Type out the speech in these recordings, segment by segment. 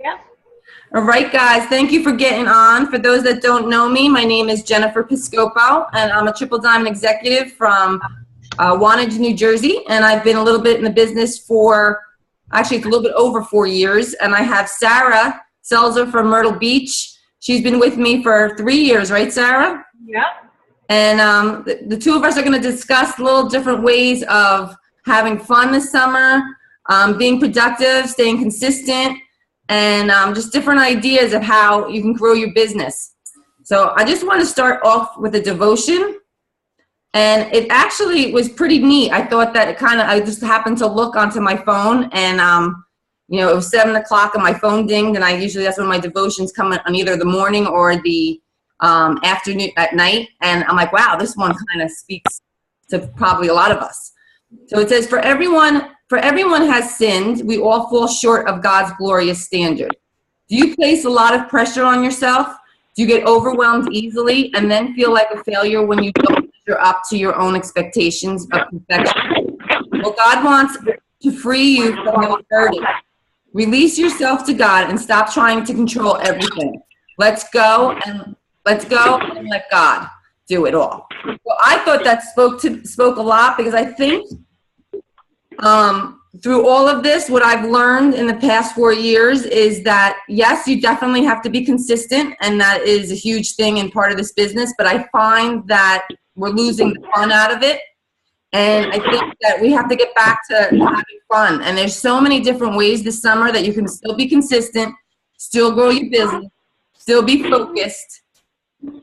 Yeah. All right, guys, thank you for getting on. For those that don't know me, my name is Jennifer Piscopo, and I'm a Triple Diamond executive from Wantage, New Jersey, and I've been a little bit in the business for, actually, it's a little bit over 4 years, and I have Sarah Selzer from Myrtle Beach. She's been with me for 3 years, right, Sarah? Yeah. And the two of us are going to discuss little different ways of having fun this summer, being productive, staying consistent, and just different ideas of how you can grow your business. So I just want to start off with a devotion. And it actually was pretty neat. I thought that I just happened to look onto my phone, and it was 7 o'clock and my phone dinged, and that's when my devotions come on either the morning or the afternoon at night. And I'm like, wow, this one kind of speaks to probably a lot of us. So it says, for everyone has sinned, we all fall short of God's glorious standard. Do you place a lot of pressure on yourself? Do you get overwhelmed easily and then feel like a failure when you don't measure up to your own expectations of perfection? Well, God wants to free you from the burden. Release yourself to God and stop trying to control everything. Let's go and let God do it all. Well, I thought that spoke a lot, because I think through all of this, what I've learned in the past 4 years is that, yes, you definitely have to be consistent, and that is a huge thing in part of this business, but I find that we're losing the fun out of it. And I think that we have to get back to having fun. And there's so many different ways this summer that you can still be consistent, still grow your business, still be focused,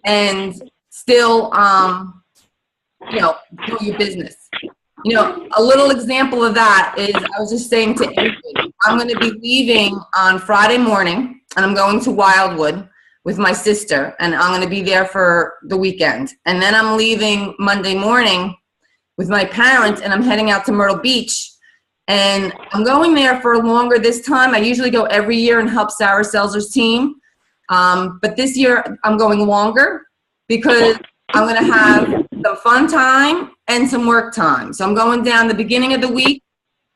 and still, grow your business. A little example of that is, I was just saying to Anthony, I'm going to be leaving on Friday morning, and I'm going to Wildwood with my sister, and I'm going to be there for the weekend. And then I'm leaving Monday morning with my parents, and I'm heading out to Myrtle Beach. And I'm going there for longer this time. I usually go every year and help Sarah Selzer's team. But this year I'm going longer, because I'm going to have some fun time and some work time. So I'm going down the beginning of the week,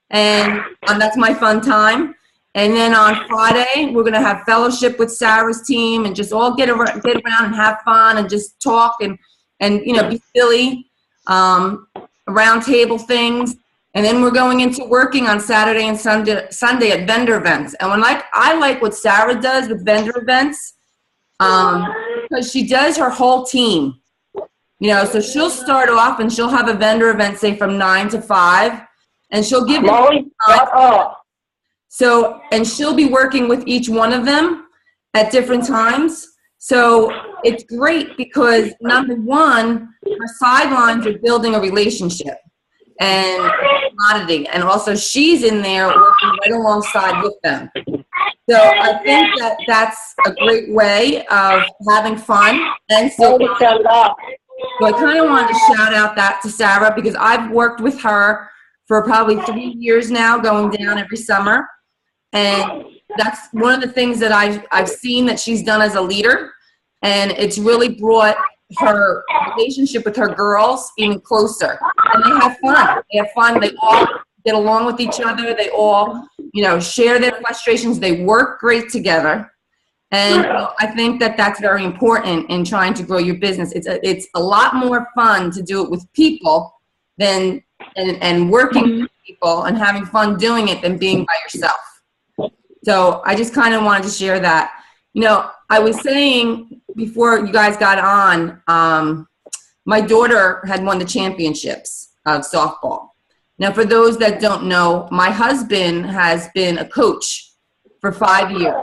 and that's my fun time. And then on Friday, we're going to have fellowship with Sarah's team and just all get around and have fun and just talk and be silly, round table things. And then we're going into working on Saturday and Sunday at vendor events. And I like what Sarah does with vendor events, because she does her whole team. So she'll start off and she'll have a vendor event, say from 9 to 5, and she'll give and she'll be working with each one of them at different times. So it's great, because number one, her sidelines are building a relationship and commodity, and also she's in there working right alongside with them. So I think that that's a great way of having fun and still. So I kind of wanted to shout out that to Sarah, because I've worked with her for probably 3 years now, going down every summer. And that's one of the things that I've seen that she's done as a leader. And it's really brought her relationship with her girls even closer. And they have fun. They all get along with each other. They all, share their frustrations. They work great together. And I think that that's very important in trying to grow your business. It's a lot more fun to do it with people and working with people and having fun doing it than being by yourself. So I just kind of wanted to share that. I was saying before you guys got on, my daughter had won the championships of softball. Now, for those that don't know, my husband has been a coach for 5 years.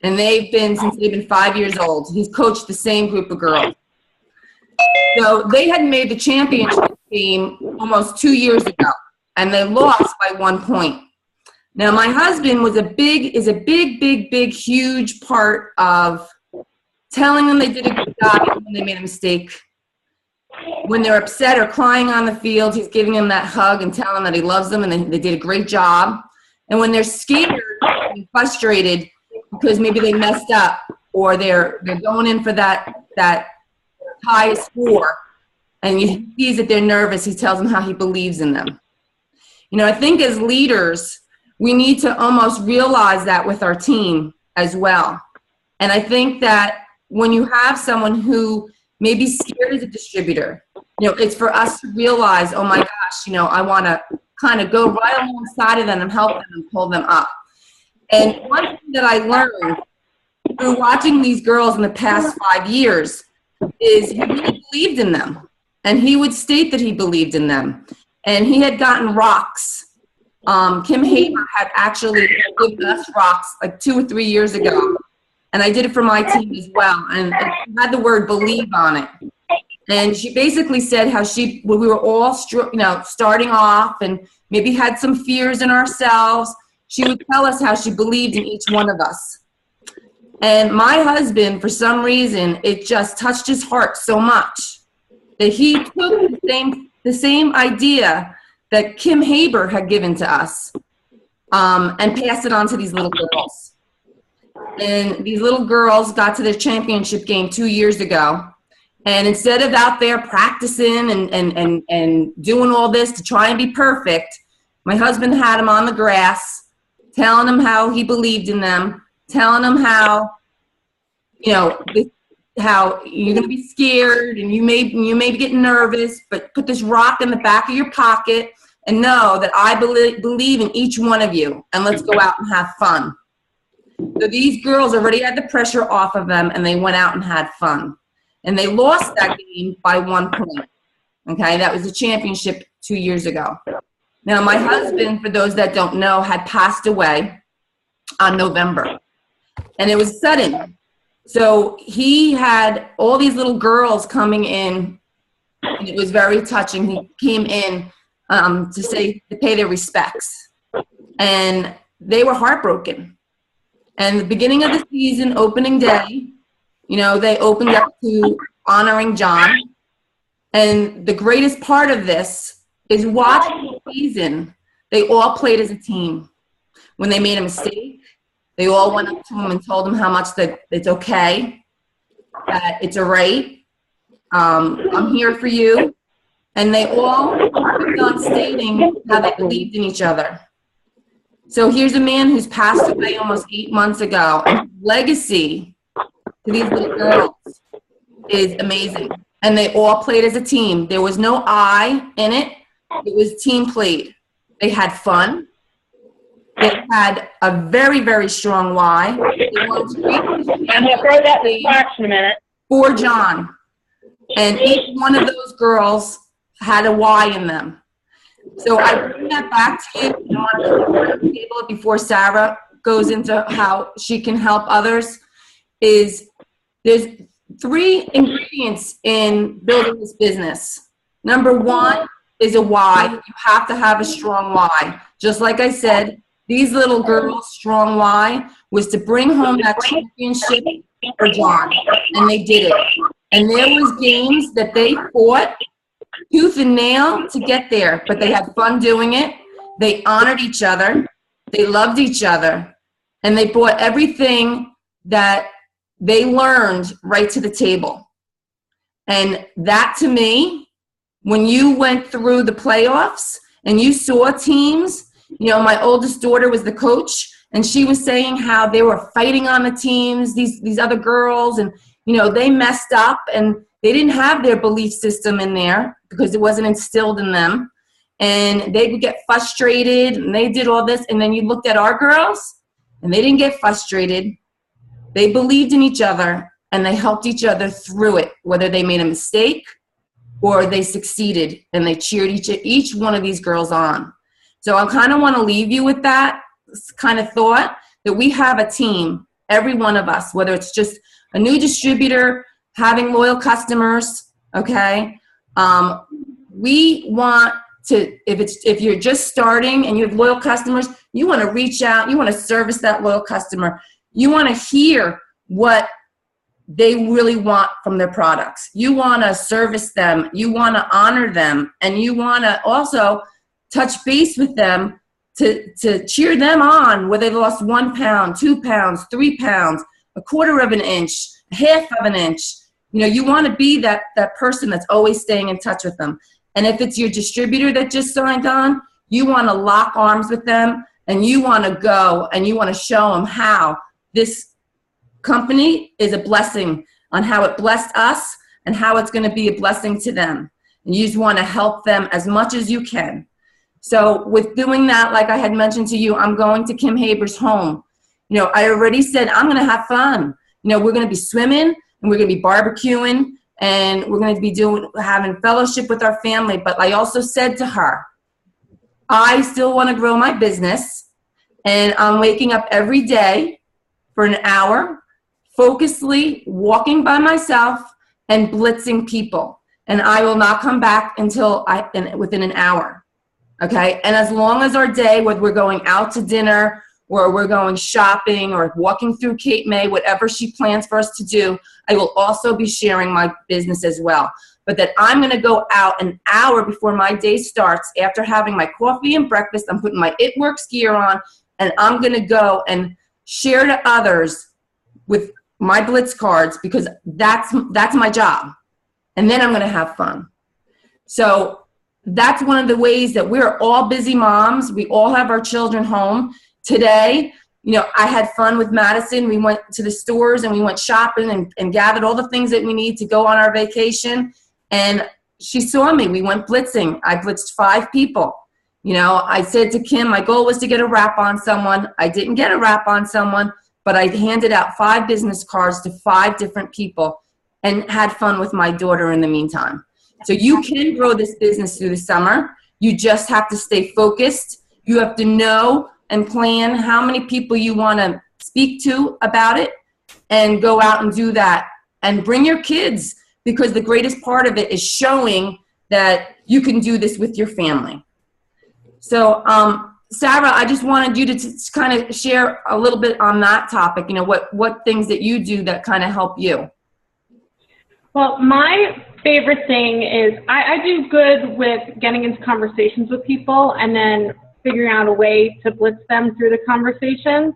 And since they've been 5 years old, he's coached the same group of girls. So they had made the championship team almost 2 years ago, and they lost by 1 point. Now, my husband is a big, huge part of telling them they did a good job even when they made a mistake. When they're upset or crying on the field, he's giving them that hug and telling them that he loves them and they did a great job. And when they're scared and frustrated because maybe they messed up or they're going in for that high score, and he sees that they're nervous, he tells them how he believes in them. I think as leaders, we need to almost realize that with our team as well. And I think that when you have someone who may be scared as a distributor, it's for us to realize, oh my gosh, I want to kind of go right alongside of them and help them and pull them up. And one thing that I learned through watching these girls in the past 5 years is he really believed in them. And he would state that he believed in them. And he had gotten rocks. Kim Haber had actually given us rocks like 2 or 3 years ago. And I did it for my team as well. And it had the word believe on it. And she basically said how we were all, starting off and maybe had some fears in ourselves. She would tell us how she believed in each one of us. And my husband, for some reason, it just touched his heart so much that he took the same idea that Kim Haber had given to us and passed it on to these little girls. And these little girls got to their championship game 2 years ago. And instead of out there practicing and doing all this to try and be perfect, my husband had them on the grass, telling them how he believed in them, telling them how, how you're going to be scared and you may be getting nervous, but put this rock in the back of your pocket and know that I believe in each one of you, and let's go out and have fun. So these girls already had the pressure off of them, and they went out and had fun. And they lost that game by 1 point. Okay, that was the championship 2 years ago. Now, my husband, for those that don't know, had passed away on November. And it was sudden. So he had all these little girls coming in, and it was very touching. He came in to pay their respects. And they were heartbroken. And the beginning of the season, opening day, they opened up to honoring John. And the greatest part of this is watching the season, they all played as a team. When they made a mistake, they all went up to him and told him how much that it's okay, that it's all right. I'm here for you. And they all kept on stating how they believed in each other. So here's a man who's passed away almost 8 months ago. And his legacy to these little girls is amazing. And they all played as a team. There was no I in it. It was team played. They had fun. They had a very, very strong why. They wanted to I'm going to throw that in the box in a minute. For John. And each one of those girls had a why in them. So I bring that back to you. I want to table it before Sarah goes into how she can help others. There's 3 ingredients in building this business. Number 1 is a why. You have to have a strong why. Just like I said, these little girls' strong why was to bring home that championship for John, and they did it. And there was games that they fought tooth and nail to get there, but they had fun doing it. They honored each other. They loved each other, and they brought everything that they learned right to the table. And that, to me, when you went through the playoffs and you saw teams, my oldest daughter was the coach, and she was saying how they were fighting on the teams, these other girls, and, they messed up, and they didn't have their belief system in there because it wasn't instilled in them. And they would get frustrated, and they did all this. And then you looked at our girls, and they didn't get frustrated. They believed in each other, and they helped each other through it, whether they made a mistake or they succeeded, and they cheered each one of these girls on. So I kind of want to leave you with that kind of thought, that we have a team, every one of us, whether it's just a new distributor, having loyal customers, okay? We want to, if you're just starting and you have loyal customers, you want to reach out, you want to service that loyal customer. You want to hear what they really want from their products. You want to service them, you want to honor them, and you want to also touch base with them to cheer them on, whether they lost 1 pound, 2 pounds, 3 pounds, a quarter of an inch, a half of an inch. You want to be that person that's always staying in touch with them. And if it's your distributor that just signed on, you want to lock arms with them and you want to go and you want to show them how this company is a blessing, on how it blessed us and how it's going to be a blessing to them. And you just want to help them as much as you can. So with doing that, like I had mentioned to you, I'm going to Kim Haber's home. You know, I already said I'm going to have fun. You know, we're going to be swimming and we're going to be barbecuing and we're going to be having fellowship with our family. But I also said to her, I still want to grow my business, and I'm waking up every day for an hour, focusedly walking by myself and blitzing people. And I will not come back until within an hour. Okay? And as long as our day, whether we're going out to dinner or we're going shopping or walking through Cape May, whatever she plans for us to do, I will also be sharing my business as well. But that I'm going to go out an hour before my day starts, after having my coffee and breakfast, I'm putting my It Works gear on, and I'm going to go and share to others with my Blitz cards, because that's my job. And then I'm going to have fun. So that's one of the ways that we're all busy moms. We all have our children home. Today, you know, I had fun with Madison. We went to the stores and we went shopping and gathered all the things that we need to go on our vacation. And she saw me. We went blitzing. I blitzed 5 people. You know, I said to Kim, my goal was to get a wrap on someone. I didn't get a wrap on someone, but I handed out 5 business cards to 5 different people and had fun with my daughter in the meantime. So you can grow this business through the summer. You just have to stay focused. You have to know and plan how many people you want to speak to about it, and go out and do that. And bring your kids, because the greatest part of it is showing that you can do this with your family. So, Sarah, I just wanted you to kind of share a little bit on that topic. You know, what things that you do that kind of help you. Well, my favorite thing is I do good with getting into conversations with people and then figuring out a way to blitz them through the conversation.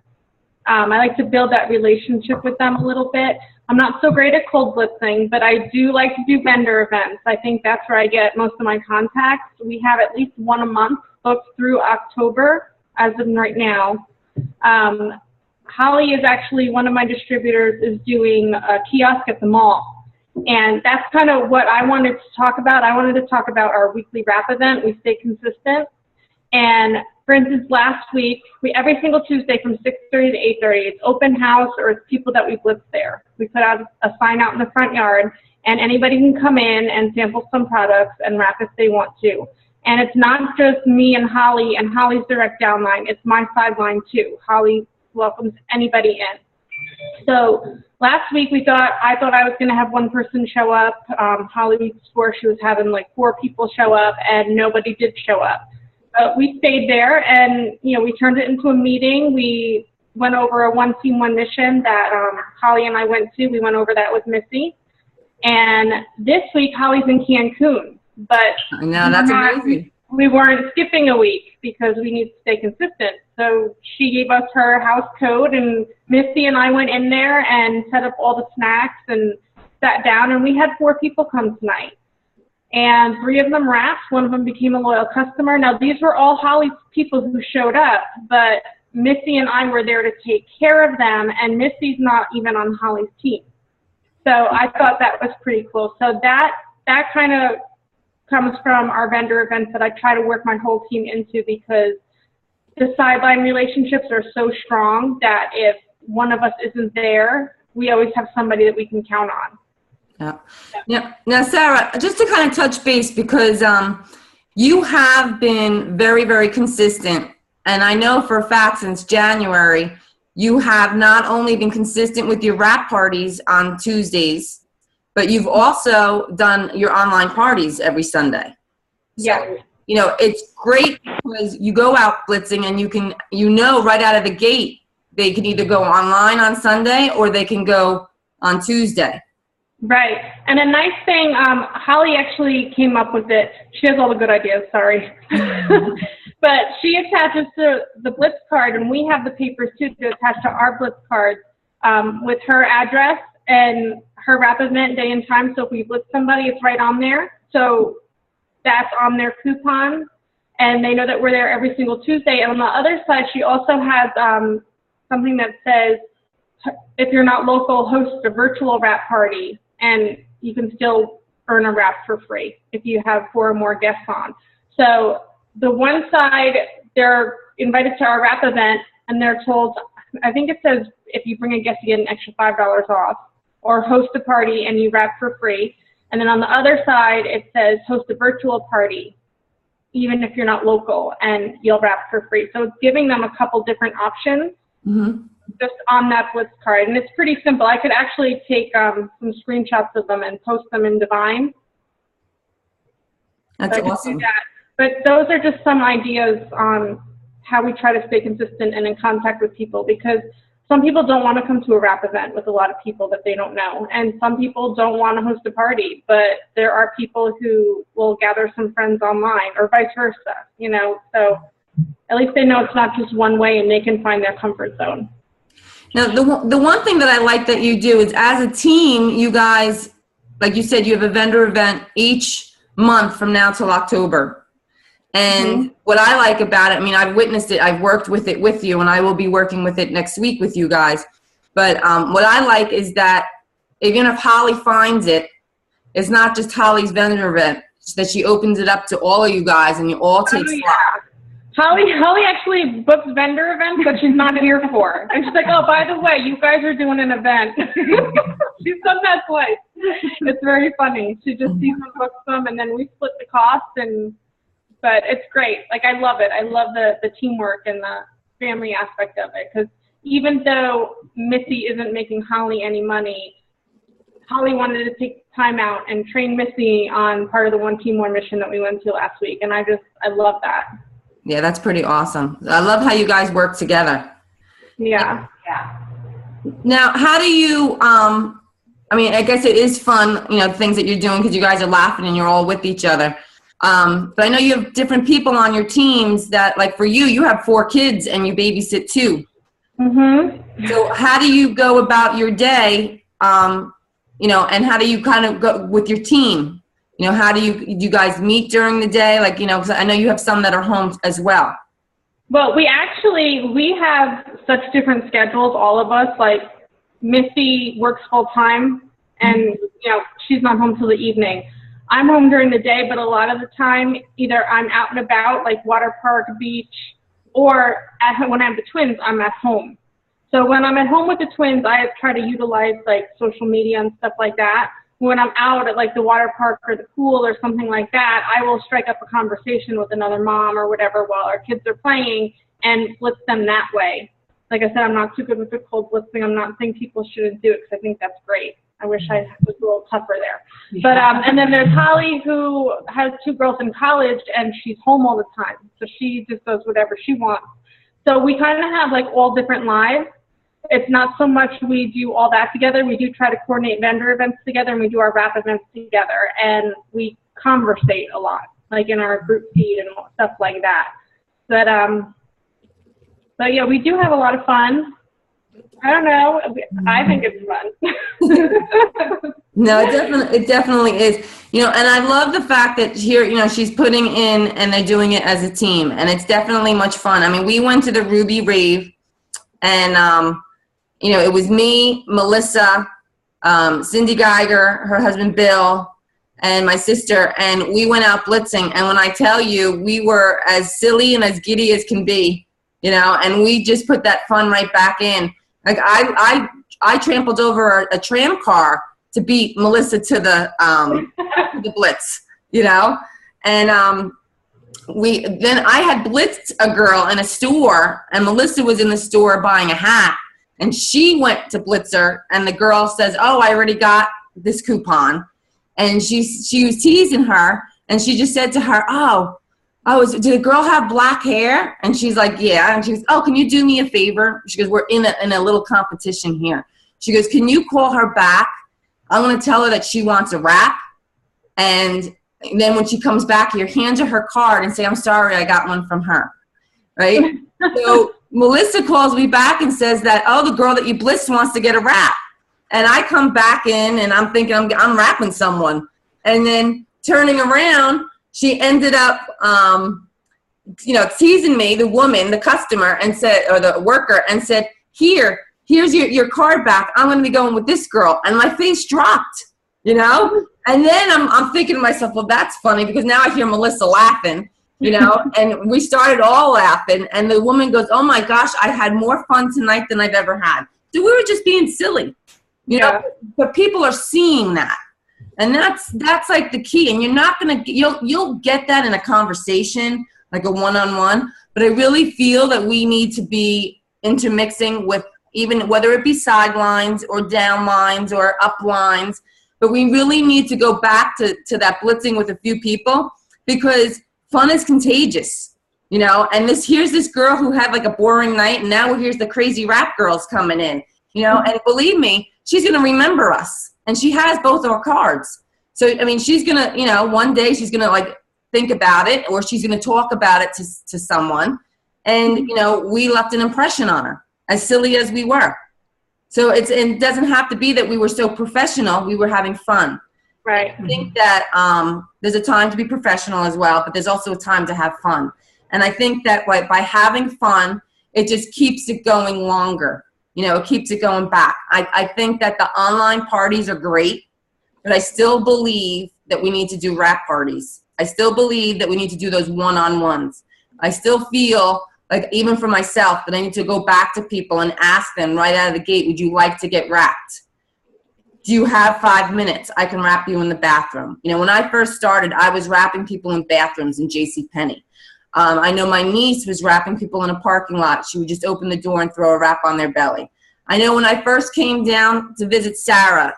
I like to build that relationship with them a little bit. I'm not so great at cold blitzing, but I do like to do vendor events. I think that's where I get most of my contacts. We have at least one a month booked through October as of right now. Holly is actually, one of my distributors is doing a kiosk at the mall. And that's kind of what I wanted to talk about. I wanted to talk about our weekly wrap event, We Stay Consistent. And for instance, last week, every single Tuesday from 6:30 to 8:30, it's open house or it's people that we blitz there. We put out a sign out in the front yard, and anybody can come in and sample some products and wrap if they want to. And it's not just me and Holly's direct downline, it's my sideline too. Holly welcomes anybody in. So last week I thought I was going to have one person show up. Holly swore she was having like 4 people show up, and nobody did show up. We stayed there, and you know, we turned it into a meeting. We went over a one team, one mission that Holly and I went to. We went over that with Missy. And this week Holly's in Cancun, but no, that's amazing. We weren't skipping a week because we need to stay consistent. So she gave us her house code, and Missy and I went in there and set up all the snacks and sat down, and we had 4 people come tonight. And 3 of them wrapped. 1 of them became a loyal customer. Now, these were all Holly's people who showed up, but Missy and I were there to take care of them, and Missy's not even on Holly's team. So I thought that was pretty cool. So that kind of comes from our vendor events that I try to work my whole team into, because the sideline relationships are so strong that if one of us isn't there, we always have somebody that we can count on. Yeah. Now, Sarah, just to kind of touch base, because you have been very, very consistent. And I know for a fact since January, you have not only been consistent with your wrap parties on Tuesdays, but you've also done your online parties every Sunday. Yeah. So, you know, it's great because you go out blitzing and you can, you know, right out of the gate, they can either go online on Sunday or they can go on Tuesday. Right. And a nice thing, Holly actually came up with it. She has all the good ideas, sorry. But she attaches to the Blitz card, and we have the papers too to attach to our Blitz cards with her address and her wrap event day and time. So if we blitz somebody, it's right on there. So that's on their coupon. and they know that we're there every single Tuesday. And on the other side, she also has something that says, if you're not local, host a virtual wrap party, and you can still earn a wrap for free if you have 4 or more guests on. So the one side, they're invited to our wrap event, and they're told, I think it says if you bring a guest, you get an extra $5 off, or host a party and you wrap for free. And then on the other side, it says host a virtual party, even if you're not local, and you'll wrap for free. So it's giving them a couple different options just on that Blitz card. And it's pretty simple. I could actually take some screenshots of them and post them in Divine. That's awesome. But those are just some ideas on how we try to stay consistent and in contact with people, because some people don't want to come to a wrap event with a lot of people that they don't know, and some people don't want to host a party, but there are people who will gather some friends online, or vice versa, you know, so at least they know it's not just one way and they can find their comfort zone. Now, the one thing that I like that you do is, as a team, you guys, like you said, you have a vendor event each month from now till October. And what I like about it, I mean, I've witnessed it, I've worked with it with you, and I will be working with it next week with you guys. But what I like is that even if Holly finds it, it's not just Holly's vendor event, it's that she opens it up to all of you guys and you all take slots. Holly actually books vendor events that she's not here for. And she's like, oh, by the way, you guys are doing an event. She's done that twice. It's very funny. She just sees them, books them, and then we split the cost. But it's great. Like, I love it. I love the teamwork and the family aspect of it. Because even though Missy isn't making Holly any money, Holly wanted to take time out and train Missy on part of the One Team One mission that we went to last week. And I love that. Yeah, that's pretty awesome. I love how you guys work together. Yeah. Now, how do you, I mean, I guess it is fun, you know, things that you're doing because you guys are laughing and you're all with each other. But I know you have different people on your teams that, like for you, you have 4 kids and you babysit 2. So how do you go about your day, you know, and how do you kind of go with your team? You know, how do you guys meet during the day? Like, you know, because I know you have some that are home as well. Well, we have such different schedules, all of us. Like, Missy works full time, and, you know, she's not home till the evening. I'm home during the day, but a lot of the time, either I'm out and about, like water park, beach, or when I have the twins, I'm at home. So when I'm at home with the twins, I try to utilize, like, social media and stuff like that. When I'm out at, like, the water park or the pool or something like that, I will strike up a conversation with another mom or whatever while our kids are playing and blitz them that way. Like I said, I'm not too good with the cold blitzing. I'm not saying people shouldn't do it because I think that's great. I wish I was a little tougher there. But and then there's Holly, who has 2 girls in college, and she's home all the time. So she just does whatever she wants. So we kind of have, like, all different lives. It's not so much we do all that together. We do try to coordinate vendor events together, and we do our wrap events together, and we conversate a lot, like in our group feed and stuff like that. But yeah, we do have a lot of fun. I don't know. I think it's fun. No, it definitely is. You know, and I love the fact that here, you know, she's putting in and they're doing it as a team, and it's definitely much fun. I mean, we went to the Ruby Rave, and you know, it was me, Melissa, Cindy Geiger, her husband Bill, and my sister, and we went out blitzing. And when I tell you, we were as silly and as giddy as can be, you know, and we just put that fun right back in. Like, I trampled over a tram car to beat Melissa to the blitz, you know, and then I had blitzed a girl in a store, and Melissa was in the store buying a hat. And she went to blitz her, and the girl says, oh, I already got this coupon. And she was teasing her, and she just said to her, did the girl have black hair? And she's like, yeah. And she goes, oh, can you do me a favor? She goes, we're in a little competition here. She goes, can you call her back? I'm going to tell her that she wants a wrap. And then when she comes back here, hand her card and say, I'm sorry, I got one from her. Right? So Melissa calls me back and says that, oh, the girl that you blitzed wants to get a wrap. And I come back in, and I'm thinking I'm wrapping someone. And then turning around, she ended up teasing me, the woman, the customer, and said, or the worker, and said, here's your card back. I'm going to be going with this girl. And my face dropped, And then I'm thinking to myself, well, that's funny, because now I hear Melissa laughing, and we started all laughing. And the woman goes, oh my gosh, I had more fun tonight than I've ever had. So we were just being silly, but people are seeing that. And that's like the key. And you're not going to, you'll get that in a conversation, like a one-on-one. But I really feel that we need to be intermixing with, even whether it be sidelines or down lines or up lines. But we really need to go back to that blitzing with a few people, because fun is contagious, and here's this girl who had like a boring night, and now here's the crazy rap girls coming in, and believe me, she's going to remember us, and she has both our cards. So, I mean, she's going to, one day she's going to like think about it, or she's going to talk about it to someone. And, we left an impression on her, as silly as we were. So it doesn't have to be that we were so professional. We were having fun. Right. I think that there's a time to be professional as well, but there's also a time to have fun. And I think that by having fun, it just keeps it going longer. It keeps it going back. I think that the online parties are great, but I still believe that we need to do wrap parties. I still believe that we need to do those one-on-ones. I still feel like, even for myself, that I need to go back to people and ask them right out of the gate, would you like to get wrapped? Do you have 5 minutes? I can wrap you in the bathroom. When I first started, I was wrapping people in bathrooms in JCPenney. I know my niece was wrapping people in a parking lot. She would just open the door and throw a wrap on their belly. I know when I first came down to visit Sarah,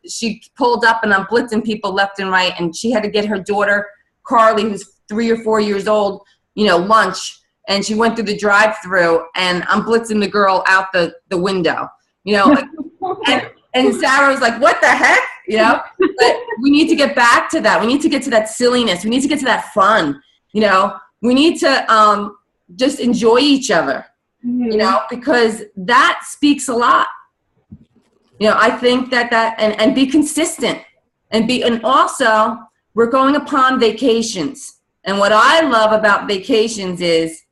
she pulled up and I'm blitzing people left and right, and she had to get her daughter, Carly, who's 3 or 4 years old, lunch, and she went through the drive-through, and I'm blitzing the girl out the window, and Sarah was like, what the heck, but we need to get back to that. We need to get to that silliness. We need to get to that fun, we need to just enjoy each other, because that speaks a lot. I think that and be consistent, and also we're going upon vacations. And what I love about vacations is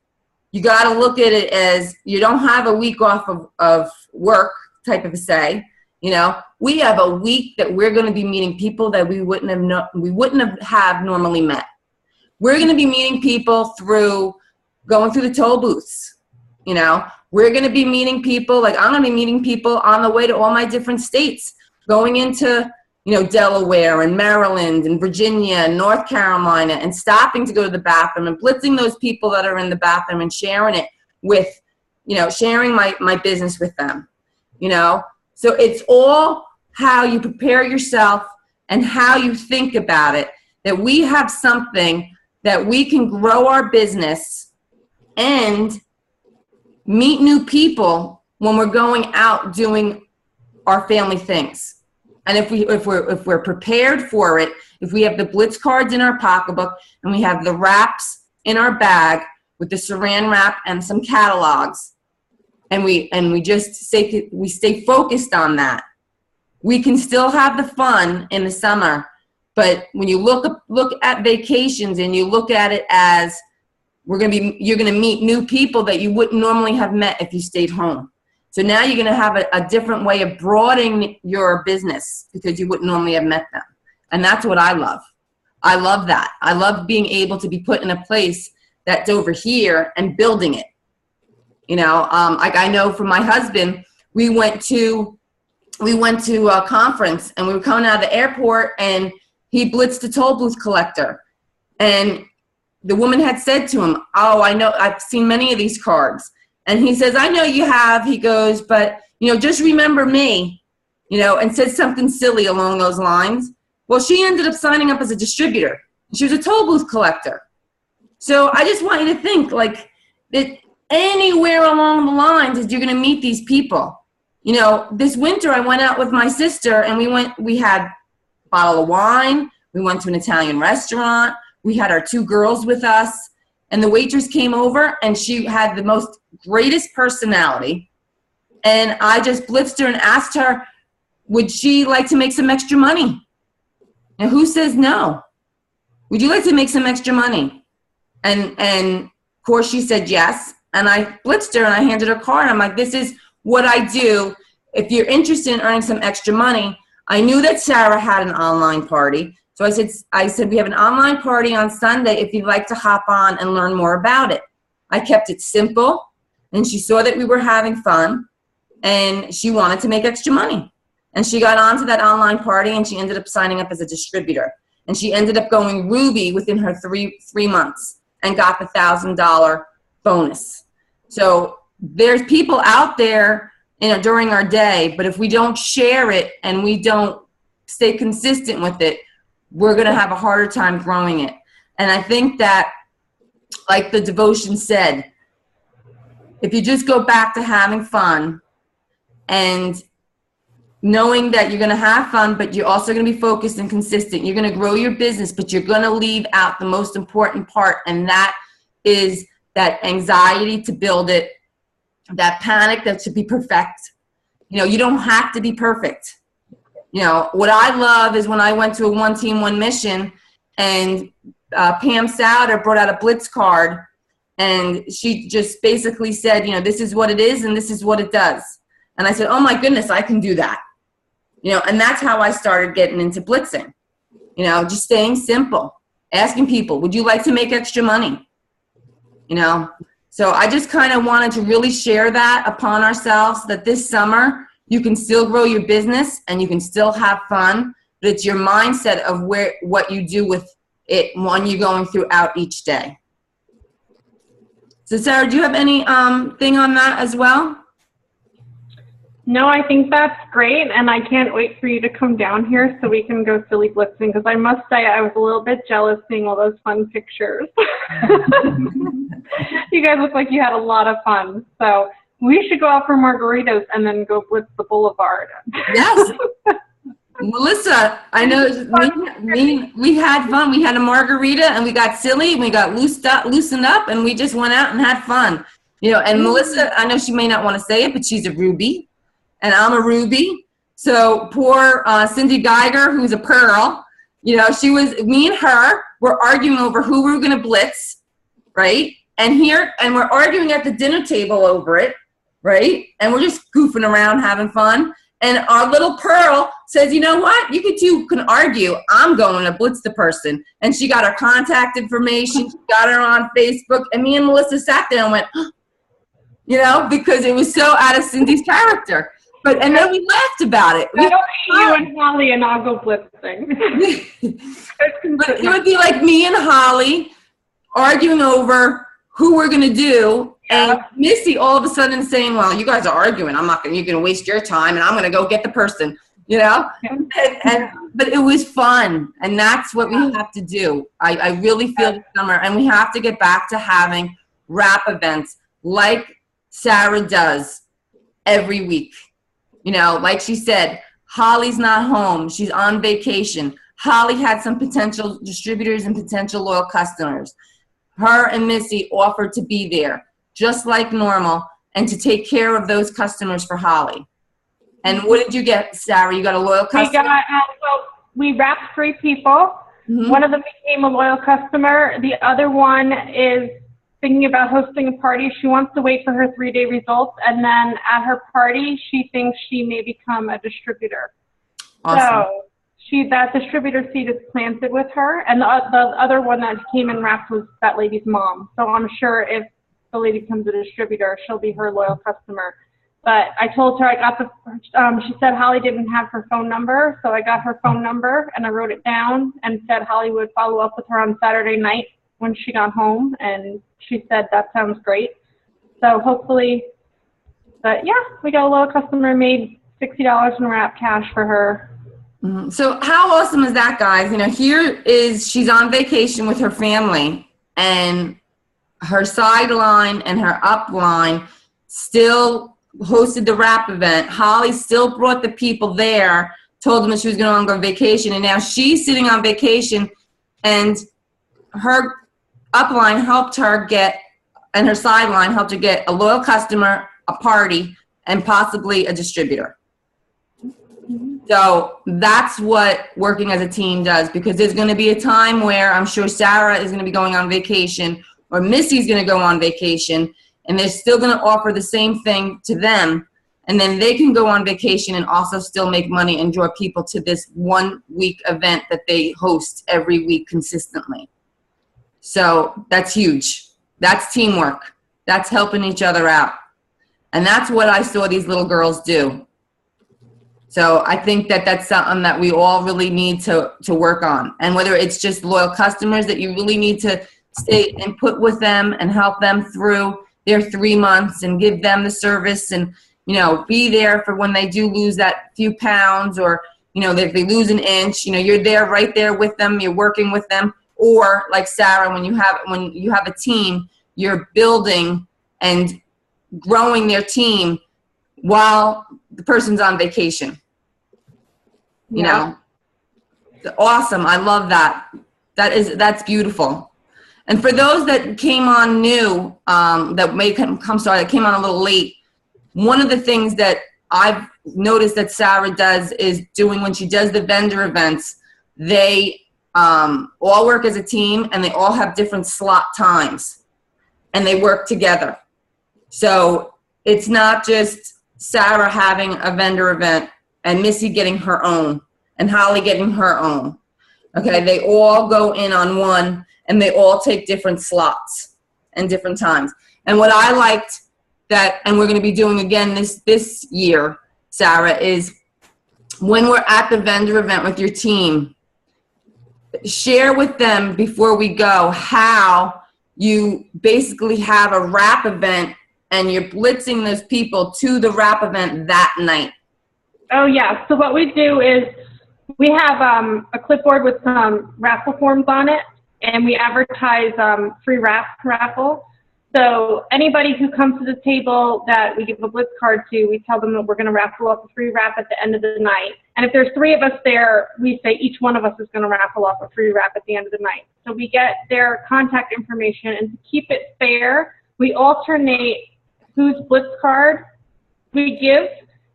you got to look at it as you don't have a week off of work type of a say. We have a week that we're going to be meeting people that we wouldn't have normally met. We're going to be meeting people through going through the toll booths. We're going to be meeting people, like I'm going to be meeting people on the way to all my different states, going into Delaware and Maryland and Virginia and North Carolina, and stopping to go to the bathroom and blitzing those people that are in the bathroom and sharing it with, sharing my business with them, So it's all how you prepare yourself and how you think about it, that we have something that we can grow our business and meet new people when we're going out doing our family things. And if we're prepared for it, if we have the blitz cards in our pocketbook and we have the wraps in our bag with the saran wrap and some catalogs, and we stay focused on that, we can still have the fun in the summer. But when you look at vacations and you look at it as you're going to meet new people that you wouldn't normally have met if you stayed home. So now you're going to have a different way of broadening your business because you wouldn't normally have met them. And that's what I love. I love that. I love being able to be put in a place that's over here and building it. Like I know from my husband, we went to a conference and we were coming out of the airport and he blitzed a toll booth collector. And the woman had said to him, oh, I know, I've seen many of these cards. And he says, I know you have. He goes, but, just remember me, and said something silly along those lines. Well, she ended up signing up as a distributor. She was a toll booth collector. So I just want you to think like that anywhere along the lines that you're going to meet these people. This winter I went out with my sister and we had a bottle of wine. We went to an Italian restaurant. We had our 2 girls with us. And the waitress came over and she had the most greatest personality. And I just blitzed her and asked her, would she like to make some extra money? And who says no? Would you like to make some extra money? And of course she said yes. And I blitzed her and I handed her a card. I'm like, this is what I do. If you're interested in earning some extra money, I knew that Sarah had an online party. So I said, we have an online party on Sunday if you'd like to hop on and learn more about it. I kept it simple, and she saw that we were having fun, and she wanted to make extra money. And she got onto that online party, and she ended up signing up as a distributor. And she ended up going Ruby within her three months and got the $1,000 bonus. So there's people out there, during our day, but if we don't share it and we don't stay consistent with it, we're going to have a harder time growing it. And I think that, like the devotion said, if you just go back to having fun and knowing that you're going to have fun, but you're also going to be focused and consistent, you're going to grow your business, but you're going to leave out the most important part, and that is that anxiety to build it, that panic that should be perfect. You don't have to be perfect. What I love is when I went to a One Team, One Mission, and Pam Souter brought out a Blitz card, and she just basically said, this is what it is and this is what it does. And I said, oh my goodness, I can do that. And that's how I started getting into blitzing. Just staying simple, asking people, would you like to make extra money? So I just kind of wanted to really share that upon ourselves, that this summer you can still grow your business and you can still have fun, but it's your mindset of what you do with it when you're going throughout each day. So Sarah, do you have any thing on that as well? No, I think that's great, and I can't wait for you to come down here so we can go silly blitzing, because I must say I was a little bit jealous seeing all those fun pictures. You guys look like you had a lot of fun. So we should go out for margaritas and then go blitz the boulevard. Yes. Melissa, I know we had fun. We had a margarita and we got silly and we got loosened up and we just went out and had fun. And Melissa, I know she may not want to say it, but she's a Ruby and I'm a Ruby. So poor Cindy Geiger, who's a Pearl, me and her were arguing over who we were going to blitz, right? And we're arguing at the dinner table over it, right? And we're just goofing around, having fun. And our little Pearl says, you know what? You can argue. I'm going to blitz the person. And she got her contact information. She got her on Facebook. And me and Melissa sat there and went, because it was so out of Cindy's character. And then we laughed about it. That'll be you and Holly and I'll go blitzing. But it would be like me and Holly arguing over who we're going to do. And Missy all of a sudden saying, well, you guys are arguing. You're going to waste your time and I'm going to go get the person, but it was fun. And that's what we have to do. I really feel this summer, and we have to get back to having rap events like Sarah does every week. Like she said, Holly's not home. She's on vacation. Holly had some potential distributors and potential loyal customers. Her and Missy offered to be there, just like normal, and to take care of those customers for Holly. And what did you get, Sarah? You got a loyal customer? We wrapped 3 people. Mm-hmm. One of them became a loyal customer. The other one is thinking about hosting a party. She wants to wait for her 3-day results, and then at her party, she thinks she may become a distributor. Awesome. So that distributor seed is planted with her, and the other one that came and wrapped was that lady's mom. So I'm sure if the lady becomes a distributor, she'll be her loyal customer. But I told her she said Holly didn't have her phone number, so I got her phone number and I wrote it down and said Holly would follow up with her on Saturday night when she got home, and she said that sounds great. So hopefully, we got a loyal customer, made $60 in wrap cash for her. Mm-hmm. So how awesome is that, guys? She's on vacation with her family, and her sideline and her upline still hosted the rap event. Holly still brought the people there, told them that she was going to go on vacation, and now she's sitting on vacation, and her upline helped her get, and her sideline helped her get a loyal customer, a party, and possibly a distributor. So that's what working as a team does, because there's going to be a time where I'm sure Sarah is going to be going on vacation, or Missy's going to go on vacation, and they're still going to offer the same thing to them, and then they can go on vacation and also still make money and draw people to this 1 week event that they host every week consistently. So that's huge. That's teamwork. That's helping each other out. And that's what I saw these little girls do. So I think that that's something that we all really need to work on. And whether it's just loyal customers that you really need to stay and put with them and help them through their 3 months and give them the service and, you know, be there for when they do lose that few pounds, or, you know, if they lose an inch, you know, you're there right there with them, you're working with them. Or like Sarah, when you have a team, you're building and growing their team while the person's on vacation. You know, awesome. I love that. That's beautiful. And for those that came on new, that may that came on a little late, one of the things that I've noticed that Sarah does is doing when she does the vendor events, they all work as a team and they all have different slot times and they work together. So it's not just Sarah having a vendor event and Missy getting her own and Holly getting her own. Okay, they all go in on one and they all take different slots and different times. And what I liked that, and we're going to be doing again this year, Sarah, is when we're at the vendor event with your team, share with them before we go how you basically have a wrap event and you're blitzing those people to the wrap event that night. Oh, yeah. So what we do is we have a clipboard with some raffle forms on it, and we advertise free raffle. So anybody who comes to the table that we give a blitz card to, we tell them that we're going to raffle off a free wrap at the end of the night. And if there's 3 of us there, we say each one of us is going to raffle off a free wrap at the end of the night. So we get their contact information, and to keep it fair, we alternate whose blitz card we give,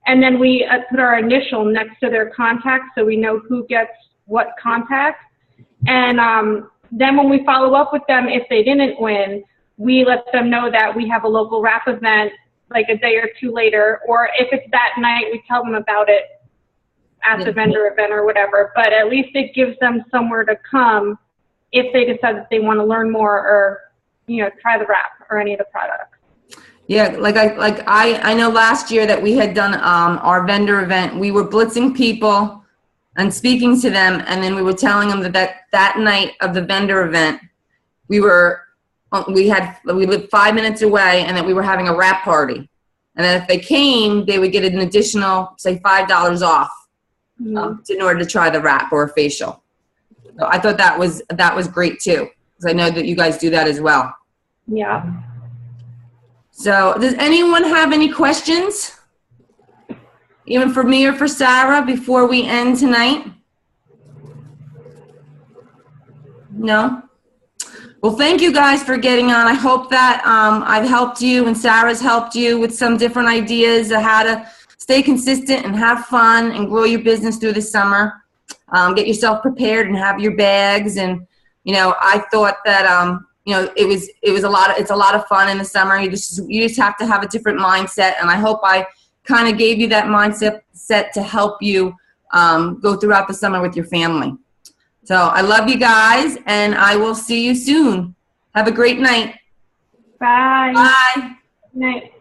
and then we put our initial next to their contact so we know who gets what contact. And then when we follow up with them, if they didn't win, we let them know that we have a local wrap event like a day or 2 later, or if it's that night, we tell them about it at the vendor event or whatever. But at least it gives them somewhere to come if they decide that they want to learn more or, you know, try the wrap or any of the products. Yeah, I know last year that we had done our vendor event, we were blitzing people and speaking to them, and then we were telling them that night of the vendor event, we lived 5 minutes away, and that we were having a wrap party. And then if they came, they would get an additional, say, $5 off in order to try the wrap or a facial. So I thought that was great too, because I know that you guys do that as well. Yeah. So does anyone have any questions? Even for me or for Sarah before we end tonight? No? Well, thank you guys for getting on. I hope that I've helped you and Sarah's helped you with some different ideas of how to stay consistent and have fun and grow your business through the summer. Get yourself prepared and have your bags. And, you know, I thought that, you know, it's a lot of fun in the summer. You just have to have a different mindset. And I hope I kind of gave you that mindset to help you go throughout the summer with your family. So I love you guys, and I will see you soon. Have a great night. Bye. Bye. Good night.